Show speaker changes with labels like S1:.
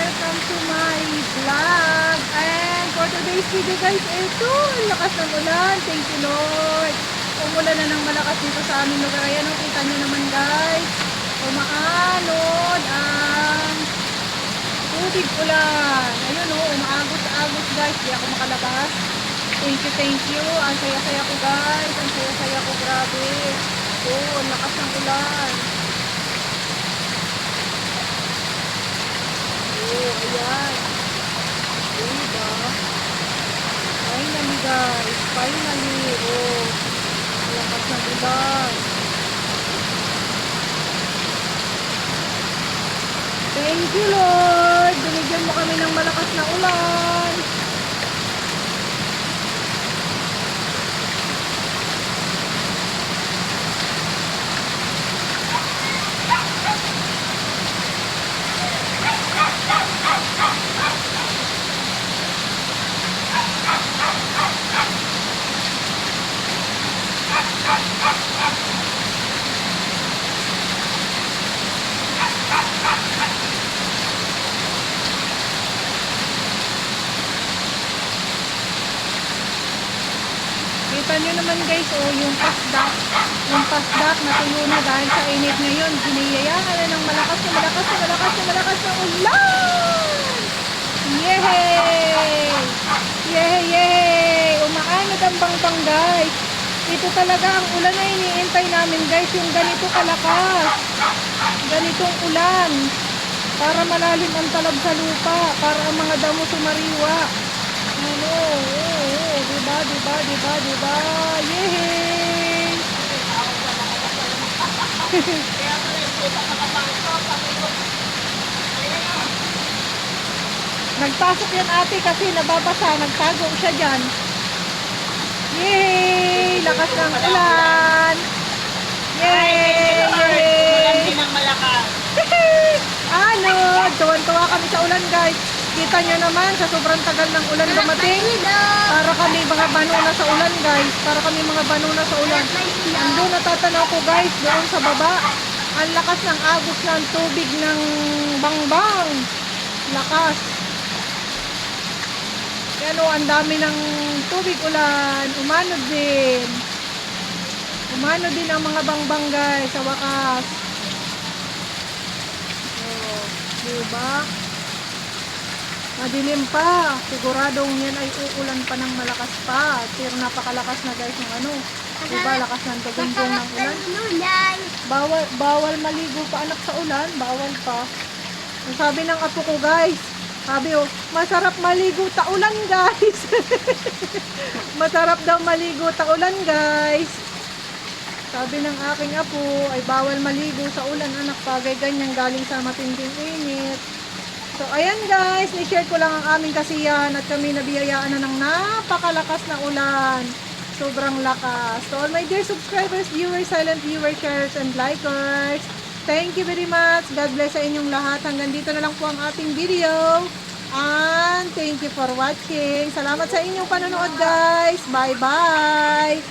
S1: welcome to my vlog. And for today's video guys, ito, ang lakas ng ulan. Thank you Lord. Umulan na ng malakas dito sa aming lugar. Ayan, kita nyo naman guys. Umaanod ang tubig ulan. Ayun umaagos-agos guys. Di ako makalabas. Thank you. Ang saya-saya ko guys. Ang saya-saya ko, grabe. Oh, ang lakas ng ulan. Oh, ayan. Diba? Finally guys. Finally. Oh, ang lakas ng ulan. Thank you Lord. Binigyan mo kami ng malakas na ulan. Kita nyo naman guys, oh, yung pasdak na tuyo na dahil sa init ngayon, giniyayaan na ng malakas na ulan! Yehey! Yehey! Umaanod ang bangbang guys. Ito talaga ang ulan na iniintay namin guys, yung ganito kalakas. Ganitong ulan. Para malalim ang talab sa lupa, para ang mga damo sumariwa. Ano, diba? Yehey! Nagpasok yan ate kasi nababasa, nagtago siya dyan. Yehey! Lakas ng ulan! Yehey!
S2: Ulan din ang malakas.
S1: Ano, tuwan-tuwa kami sa ulan guys. Kita nyo naman, sa sobrang tagal ng ulan dumating, para kami mga banuna sa ulan guys. Para kami mga banuna sa ulan. Andun natatanaw ko guys, doon sa baba. Ang lakas ng agos ng tubig ng bangbang. Lakas. Yan o, ang dami ng tubig ulan. Umanod din. Umanod din ang mga bangbang guys, sa wakas. O, diba? Madilim pa. Siguradong yan ay uulan pa ng malakas pa. Pero napakalakas na guys ng ano. Diba, lakas ng tugunggong ng ulan. Bawal maligo pa anak sa ulan. Bawal pa. Ang sabi ng apo ko guys, sabi masarap maligo taulan guys. Masarap daw maligo taulan guys. Sabi ng aking apo ay bawal maligo sa ulan anak, pagay ganyan galing sa matinding init. So ayan guys, ni-share ko lang ang aming kasiyahan at kami nabiyayaan na ng napakalakas na ulan. Sobrang lakas. So all my dear subscribers, viewers, silent viewers, shares, and likers, thank you very much. God bless sa inyong lahat. Hanggang dito na lang po ang ating video. And thank you for watching. Salamat sa inyong panonood guys. Bye bye.